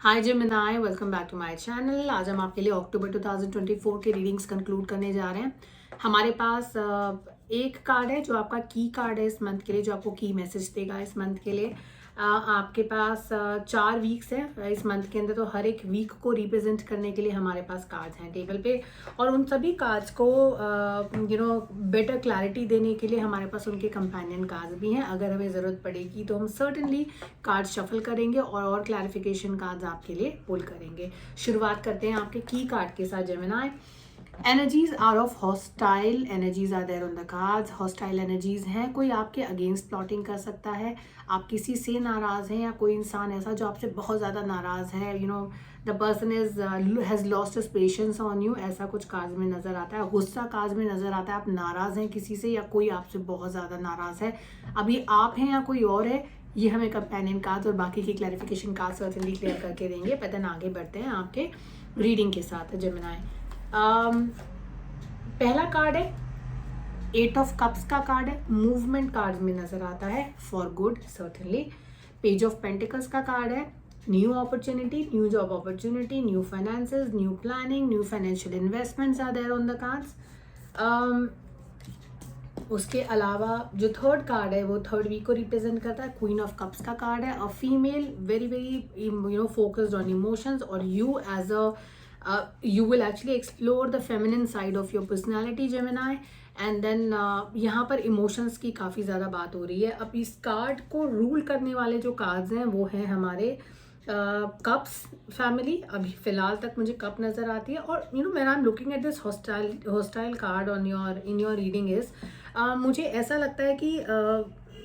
Hi Gemini, welcome back to my channel. आज हम आपके लिए अक्टूबर 2024 के रीडिंग्स कंक्लूड करने जा रहे हैं। हमारे पास एक कार्ड है जो आपका की कार्ड है इस मंथ के लिए, जो आपको की मैसेज देगा इस मंथ के लिए। आपके पास 4 वीक्स है इस मंथ के अंदर, तो हर एक वीक को रिप्रेजेंट करने के लिए हमारे पास कार्ड्स हैं टेबल पे, और उन सभी कार्ड्स को बेटर क्लैरिटी देने के लिए हमारे पास उनके कंपेनियन कार्ड्स भी हैं। अगर हमें ज़रूरत पड़ेगी तो हम सर्टेनली कार्ड शफल करेंगे और क्लैरिफिकेशन कार्ड्स आपके लिए पुल करेंगे। शुरुआत करते हैं आपके की कार्ड के साथ Gemini. Energies are of hostile energies are there on the cards. Hostile energies हैं, कोई आपके अगेंस्ट प्लॉटिंग कर सकता है, आप किसी से नाराज हैं, या कोई इंसान ऐसा जो आपसे बहुत ज़्यादा नाराज है, the person has lost his patience on you, ऐसा कुछ कार्ड्स में नज़र आता है। गुस्सा कार्ड्स में नज़र आता है, आप नाराज़ हैं किसी से या कोई आपसे बहुत ज़्यादा नाराज़ है। अभी आप हैं या कोई और है, ये हमें कंपेनियन कार्ड्स और बाकी की क्लैरिफिकेशन कार्ड्स सर्टेनली क्लियर करके देंगे। पैटर्न आगे बढ़ते हैं आपके रीडिंग के साथ जेमिनी। पहला कार्ड है 8 ऑफ कप्स का कार्ड है, मूवमेंट कार्ड में नजर आता है for good certainly. Page of pentacles का कार्ड है, new opportunity, new job opportunity, new finances, new planning, new financial investments are there on the cards. उसके अलावा जो थर्ड कार्ड है वो थर्ड वीक को रिप्रेजेंट करता है, क्वीन ऑफ कप्स का कार्ड है। A female very very focused on emotions, और you as a you will actually explore the feminine side of your personality Gemini, and then यहाँ पर इमोशंस की काफ़ी ज़्यादा बात हो रही है। अब इस कार्ड को रूल करने वाले जो कार्ड्स हैं वो हैं हमारे कप्स फैमिली। अभी फ़िलहाल तक मुझे कप नज़र आती है, और when I am looking at this hostile card on in your reading is, मुझे ऐसा लगता है कि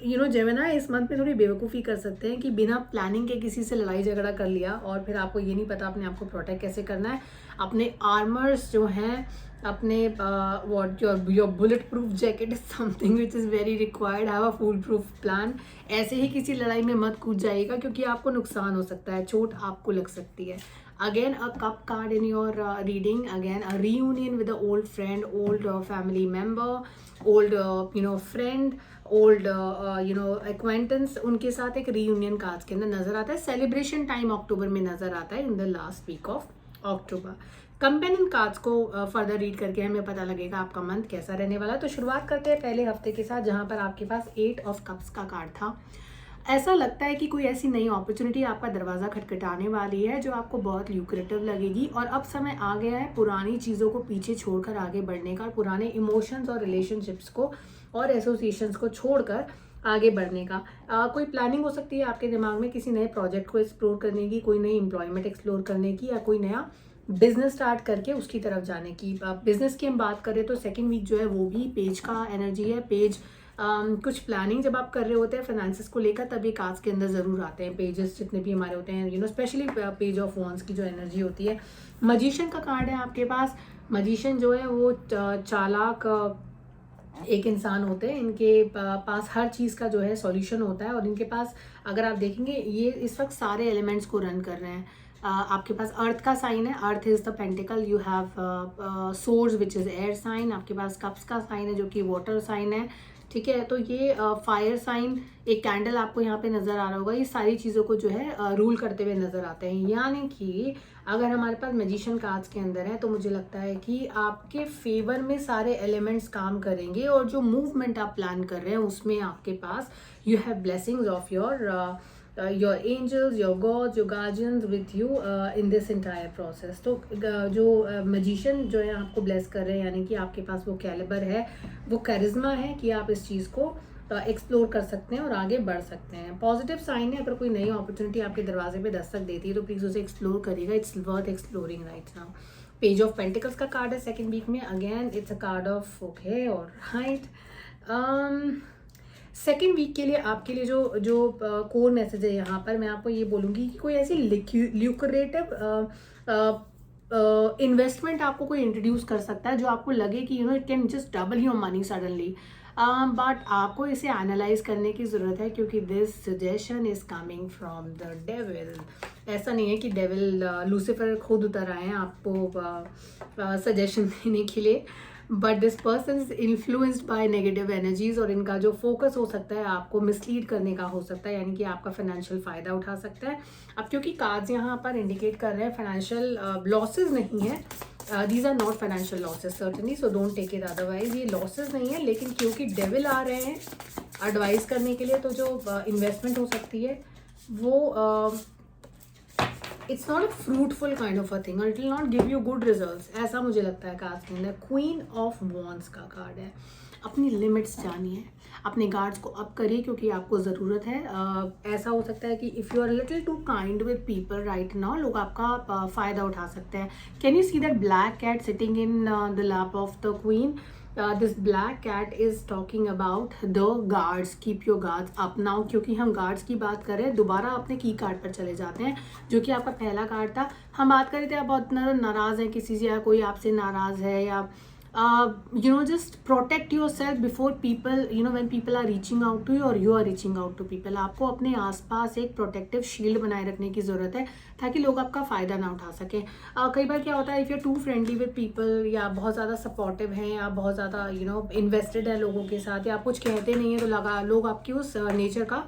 जेमिनी इस मंथ में थोड़ी बेवकूफ़ी कर सकते हैं कि बिना प्लानिंग के किसी से लड़ाई झगड़ा कर लिया, और फिर आपको ये नहीं पता अपने आप को प्रोटेक्ट कैसे करना है। अपने आर्मर्स जो हैं, अपने what your bullet proof jacket is something which is very required, have a full proof plan. ऐसे ही किसी लड़ाई में मत कूद जाइएगा, क्योंकि आपको नुकसान हो सकता है, चोट आपको लग सकती है। Again a cup card in your reading, again a reunion with a old friend, old family member, old friend, old acquaintance, उनके साथ एक रीयूनियन कार्ड्स के अंदर नजर आता है। सेलिब्रेशन टाइम अक्टूबर में नजर आता है, in the last week of October. Companion cards को फर्दर रीड करके हमें पता लगेगा आपका मंथ कैसा रहने वाला है। तो शुरुआत करते हैं पहले हफ्ते के साथ, जहां पर आपके पास 8 ऑफ कप्स का कार्ड था। ऐसा लगता है कि कोई ऐसी नई अपॉर्चुनिटी आपका दरवाज़ा खटखटाने वाली है जो आपको बहुत ल्यूक्रेटिव लगेगी, और अब समय आ गया है पुरानी चीज़ों को पीछे छोड़कर आगे बढ़ने का, पुराने इमोशंस और रिलेशनशिप्स को और एसोसिएशंस को छोड़कर आगे बढ़ने का। कोई प्लानिंग हो सकती है आपके दिमाग में किसी नए प्रोजेक्ट को एक्सप्लोर करने की, कोई नई एम्प्लॉयमेंट एक्सप्लोर करने की, या कोई नया बिजनेस स्टार्ट करके उसकी तरफ जाने की। बिजनेस की हम बात करें तो सेकेंड वीक जो है वो भी पेज का एनर्जी है। पेज कुछ प्लानिंग जब आप कर रहे होते हैं फाइनेंसेस को लेकर, तब ये कार्ड्स के अंदर ज़रूर आते हैं पेजेस जितने भी हमारे होते हैं, स्पेशली पेज ऑफ वॉन्ड्स की जो एनर्जी होती है। मजिशियन का कार्ड है आपके पास। मजिशियन जो है वो चालाक एक इंसान होते हैं, इनके पास हर चीज़ का जो है सॉल्यूशन होता है, और इनके पास अगर आप देखेंगे ये इस वक्त सारे एलिमेंट्स को रन कर रहे हैं। आपके पास अर्थ का साइन है, earth is the pentacle, you have swords which is air sign. आपके पास कप्स का साइन है जो कि वाटर साइन है, ठीक है। तो ये फायर साइन, एक कैंडल आपको यहाँ पे नज़र आ रहा होगा, ये सारी चीज़ों को जो है रूल करते हुए नज़र आते हैं। यानी कि अगर हमारे पास मैजिशियन कार्ड्स के अंदर है, तो मुझे लगता है कि आपके फेवर में सारे एलिमेंट्स काम करेंगे, और जो मूवमेंट आप प्लान कर रहे हैं उसमें आपके पास you have blessings of your angels, your gods, your guardians with you in this entire process. तो जो मैजिशियन जो है आपको ब्लेस कर रहे हैं, यानी कि आपके पास वो कैलिबर है, वो कैरिज्मा है कि आप इस चीज़ को एक्सप्लोर कर सकते हैं और आगे बढ़ सकते हैं। पॉजिटिव साइन है, अगर कोई नई अपॉर्चुनिटी आपके दरवाजे पे दस्तक देती है तो प्लीज़ उसे एक्सप्लोर करिएगा, it's worth exploring right now. Page of pentacles का कार्ड है सेकंड वीक में, again it's a card of okay और राइट। सेकेंड वीक के लिए आपके लिए जो जो कोर मैसेज है यहाँ पर, मैं आपको ये बोलूँगी कि कोई ऐसी ल्यूक्रेटिव इन्वेस्टमेंट आपको कोई इंट्रोड्यूस कर सकता है जो आपको लगे कि it can just double your money suddenly, but आपको इसे एनालाइज करने की ज़रूरत है, क्योंकि this suggestion is coming from the devil. ऐसा नहीं है कि डेविल लूसीफर खुद उतर आए हैं आपको सजेशन देने के लिए। But this person is influenced by negative energies, और इनका जो फोकस हो सकता है आपको मिसलीड करने का हो सकता है, यानी कि आपका फाइनेंशियल फ़ायदा उठा सकता है। अब क्योंकि कार्ड्स यहाँ पर इंडिकेट कर रहे हैं फाइनेंशियल लॉसेज नहीं है, these are not financial losses certainly, so don't take it otherwise, ये लॉसेज नहीं है, लेकिन क्योंकि डेविल आ रहे हैं एडवाइस करने के लिए, तो जो इन्वेस्टमेंट हो सकती है वो it's not a fruitful kind of a thing, और it will not give you good results, ऐसा मुझे लगता है कार्ड्स के अंदर। क्वीन ऑफ वॉन्ड्स का कार्ड है। अपनी लिमिट्स जानिए, अपने गार्ड्स को अप करिए क्योंकि आपको ज़रूरत है। ऐसा हो सकता है कि if you are little too kind with people right now, लोग आपका फ़ायदा उठा सकते हैं। Can you see that black cat sitting in the lap of the queen? This black cat is talking about the guards, keep your guards up now. क्योंकि हम guards की बात कर रहे हैं, दोबारा अपने की कार्ड पर चले जाते हैं, जो कि आपका पहला कार्ड था। हम बात कर रहे थे आप बहुत नाराज़ हैं किसी से, या कोई आपसे नाराज़ है, या just protect yourself before people, when people are reaching out to you or you are reaching out to people। आपको अपने आसपास एक प्रोटेक्टिव शील्ड बनाए रखने की ज़रूरत है ताकि लोग आपका फ़ायदा ना उठा सकें। कई बार क्या होता है, if you are too friendly with people, या बहुत ज़्यादा सपोर्टिव हैं, या बहुत ज़्यादा इन्वेस्टेड है लोगों के साथ, या आप कुछ कहते नहीं हैं तो लोग आपकी उस नेचर का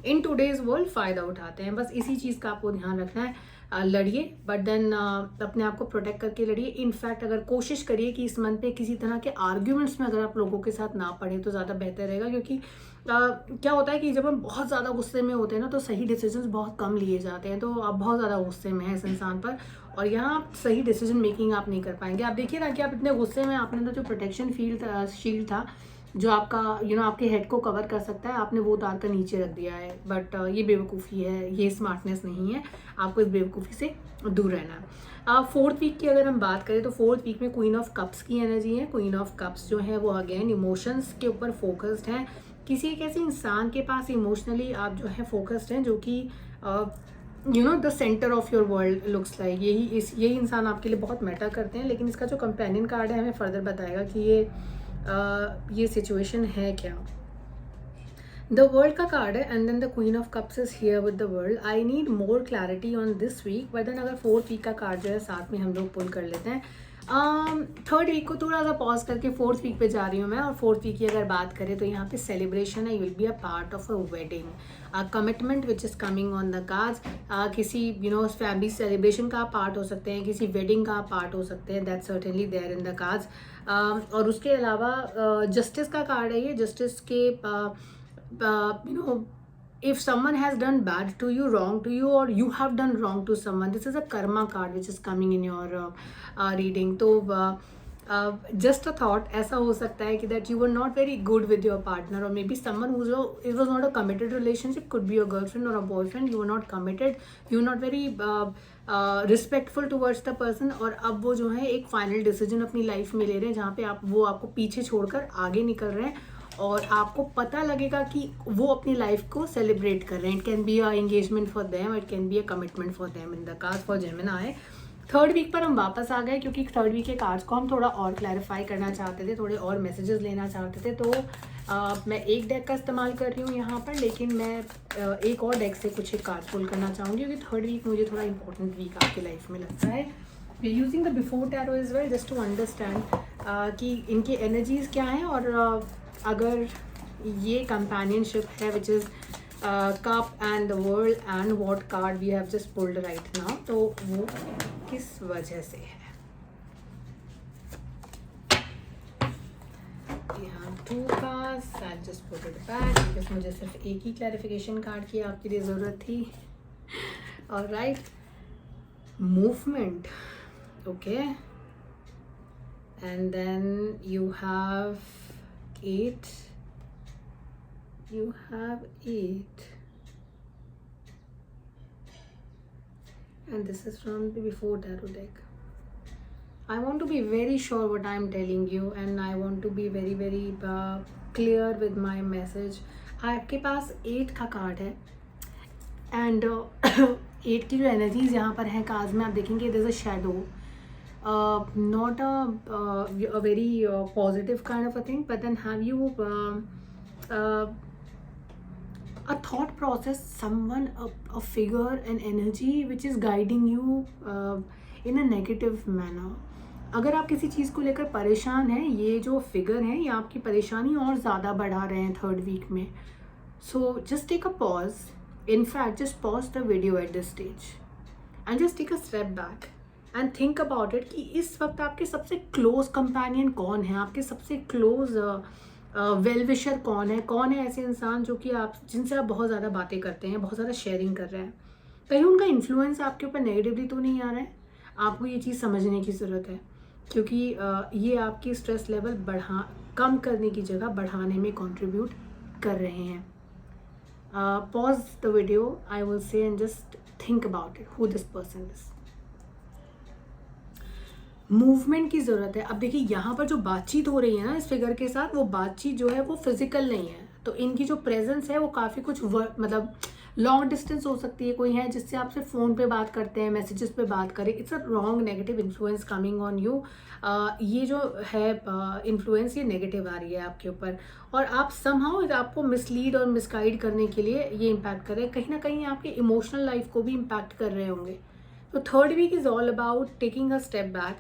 इन टूडेज़ वर्ल्ड फ़ायदा उठाते हैं। बस इसी चीज़ का आपको ध्यान रखना है। लड़िए, बट देन अपने आप को प्रोटेक्ट करके लड़िए। इनफैक्ट अगर कोशिश करिए कि इस मंथ पे किसी तरह के आर्ग्यूमेंट्स में अगर आप लोगों के साथ ना पड़े तो ज़्यादा बेहतर रहेगा, क्योंकि क्या होता है कि जब हम बहुत ज़्यादा गुस्से में होते हैं ना, तो सही डिसीजंस बहुत कम लिए जाते हैं। तो आप बहुत ज़्यादा गुस्से में हैं इस इंसान पर, और यहाँ आप सही डिसीजन मेकिंग आप नहीं कर पाएंगे। आप देखिए ना कि आप इतने गुस्से में, आपने तो जो प्रोटेक्शन शील्ड था जो आपका आपके हेड को कवर कर सकता है, आपने वो उतार कर नीचे रख दिया है। बट ये बेवकूफ़ी है, ये स्मार्टनेस नहीं है, आपको इस बेवकूफ़ी से दूर रहना है। फोर्थ वीक की अगर हम बात करें तो फोर्थ वीक में क्वीन ऑफ कप्स की एनर्जी है। क्वीन ऑफ कप्स जो है वो अगेन इमोशंस के ऊपर फोकस्ड है। किसी एक ऐसे इंसान के पास इमोशनली आप जो है फोकस्ड हैं, जो कि the centre of your world looks like. यही इंसान आपके लिए बहुत मैटर करते हैं। लेकिन इसका जो कंपेनियन कार्ड है हमें फर्दर बताएगा कि ये सिचुएशन है क्या। द वर्ल्ड का कार्ड है, and then the queen of cups is here with the world. I need more clarity on this week, but then अगर फोर्थ वीक का कार्ड जो है साथ में हम लोग पुल कर लेते हैं। थर्ड वीक को थोड़ा सा पॉज करके फोर्थ वीक पे जा रही हूँ मैं। और फोर्थ वीक की अगर बात करें तो यहाँ पे सेलिब्रेशन है। You will be a part of a wedding, commitment which is coming on the cards. किसी फैमिली सेलिब्रेशन का पार्ट हो सकते हैं, किसी वेडिंग का पार्ट हो सकते हैं, that certainly there in the cards. और उसके अलावा जस्टिस का कार्ड है ये। जस्टिस के if someone has done bad to you, wrong to you, or you have done wrong to someone, this is a karma card which is coming in your reading. तो just a thought, ऐसा हो सकता है कि that you were not very good with your partner, or maybe someone it was not a committed relationship, could be a girlfriend or a boyfriend, you were not committed, you were not very respectful towards the person, और अब वो जो है एक final decision अपनी life में ले रहे हैं जहाँ पे वो आपको पीछे छोड़कर आगे निकल रहे हैं, और आपको पता लगेगा कि वो अपनी लाइफ को सेलिब्रेट कर रहे हैं। It can be a engagement for them, it can be a commitment for them in the card for Gemini. Third week पर हम वापस आ गए, क्योंकि थर्ड वीक के कार्ड्स को हम थोड़ा और क्लैरिफाई करना चाहते थे, थोड़े और मैसेजेस लेना चाहते थे। तो मैं एक डेक का इस्तेमाल कर रही हूँ यहाँ पर, लेकिन मैं एक और डेक से कुछ एक कार्ड पुल करना चाहूँगी, क्योंकि थर्ड वीक मुझे थोड़ा इंपॉर्टेंट वीक आपकी लाइफ में लगता है। Using the before tarot is well, just to understand कि इनकी एनर्जीज क्या हैं, और अगर ये कंपेनियनशिप है which is cup and the world and what card we have just pulled right now, तो वो किस वजह से है। यहाँ 2 cards, I just put it back because मुझे सिर्फ एक ही क्लैरिफिकेशन कार्ड की आपके लिए ज़रूरत थी। Alright, movement, okay, and then you have 8, you have 8, and this is from the before tarot deck. I want to be very sure what I am telling you, and I want to be very very clear with my message. आपके पास 8 का card है, and 8 की जो energies यहाँ पर है cards में, आप देखेंगे there's a shadow, not a very positive kind of a thing, but then have you a thought process, someone, a figure, an energy which is guiding you in a negative manner. अगर आप किसी चीज़ को लेकर परेशान हैं, ये जो figure है ये आपकी परेशानी और ज़्यादा बढ़ा रहे हैं थर्ड वीक में. So just take a pause. In fact, just pause the video at this stage and just take a step back and think about it कि इस वक्त आपके सबसे क्लोज कंपेनियन कौन है, आपके सबसे क्लोज वेल विशर कौन है ऐसे इंसान जो कि आप जिनसे आप बहुत ज़्यादा बातें करते हैं, बहुत ज़्यादा शेयरिंग कर रहे हैं. कहीं उनका इन्फ्लुएंस आपके ऊपर नेगेटिवली तो नहीं आ रहा है. आपको ये चीज़ समझने की ज़रूरत है क्योंकि ये आपकी स्ट्रेस लेवल कम करने की जगह बढ़ाने में कंट्रीब्यूट कर रहे हैं. Pause the video, I will say, and just think about it, who this person is. Movement की ज़रूरत है. अब देखिए यहाँ पर जो बातचीत हो रही है ना इस फिगर के साथ, वो बातचीत जो है वो फिजिकल नहीं है. तो इनकी जो प्रेजेंस है वो काफ़ी कुछ मतलब लॉन्ग डिस्टेंस हो सकती है. कोई है जिससे आप सिर्फ फ़ोन पे बात करते हैं, मैसेजेस पे बात करें. It's a wrong negative influence coming on you. ये जो है इन्फ्लुएंस ये नेगेटिव आ रही है आपके ऊपर और आप समहाउ आपको मिसलीड और मिसगाइड करने के लिए ये इम्पैक्ट कर रहे हैं. कहीं ना कहीं आपके इमोशनल लाइफ को भी इम्पैक्ट कर रहे होंगे. तो third week is all about taking a step back.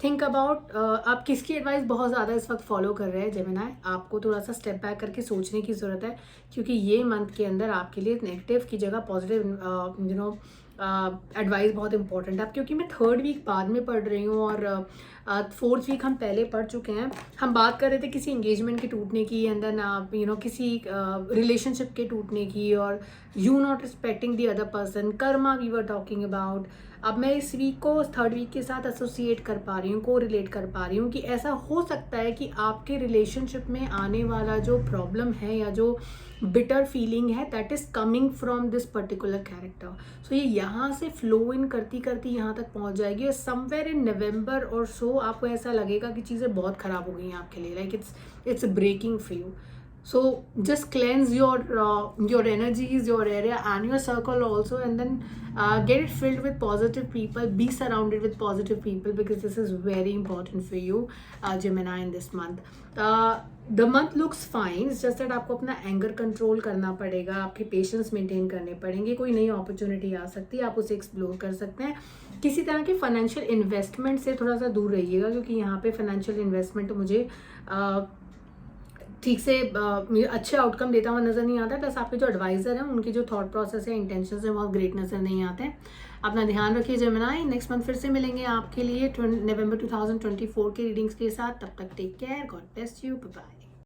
Think about आप किसकी एडवाइस बहुत ज़्यादा इस वक्त फॉलो कर रहे हैं. जेमिनी, आपको थोड़ा सा स्टेप बैक करके सोचने की ज़रूरत है क्योंकि ये मंथ के अंदर आपके लिए नेगेटिव की जगह पॉजिटिव एडवाइस बहुत इंपॉर्टेंट है. अब क्योंकि मैं थर्ड वीक बाद में पढ़ रही हूँ और फोर्थ वीक हम पहले पढ़ चुके हैं. हम बात कर रहे थे किसी एंगेजमेंट के टूटने की एंड देन किसी रिलेशनशिप के टूटने की और you not respecting the other person. Karma we were talking about. अब मैं इस वीक को थर्ड वीक के साथ एसोसिएट कर पा रही हूँ, को रिलेट कर पा रही हूँ कि ऐसा हो सकता है कि आपके रिलेशनशिप में आने वाला जो प्रॉब्लम है या जो बिटर फीलिंग है that is coming from this particular character. So ये यहाँ से फ्लो इन करती करती यहाँ तक पहुँच जाएगी और समवेयर इन नवंबर और सो आपको ऐसा लगेगा कि चीज़ें बहुत ख़राब हो गई हैं आपके लिए. Like it's breaking for you. So just cleanse your energies, your area and your circle also, and then get it filled with positive people. Be surrounded with positive people because this is very important for you, Gemini, in this month. The month looks fine. It's just that आपको अपना anger control करना पड़ेगा, आपके patience maintain करने पड़ेंगे. कोई नई opportunity आ सकती है, आप उसे एक्सप्लोर कर सकते हैं. किसी तरह के फाइनेंशियल इन्वेस्टमेंट से थोड़ा सा दूर रहिएगा क्योंकि यहाँ पे फाइनेंशियल इन्वेस्टमेंट मुझे ठीक से अच्छे आउटकम देता हुआ नज़र नहीं आता है. प्लस आपके जो एडवाइज़र हैं उनकी जो थॉट प्रोसेस है, इंटेंशंस हैं, बहुत ग्रेट नज़र नहीं आते हैं. अपना ध्यान रखिए जेमिनी. नेक्स्ट मंथ फिर से मिलेंगे आपके लिए नवंबर 2024 के रीडिंग्स के साथ. तब तक take care. God bless you. Bye bye.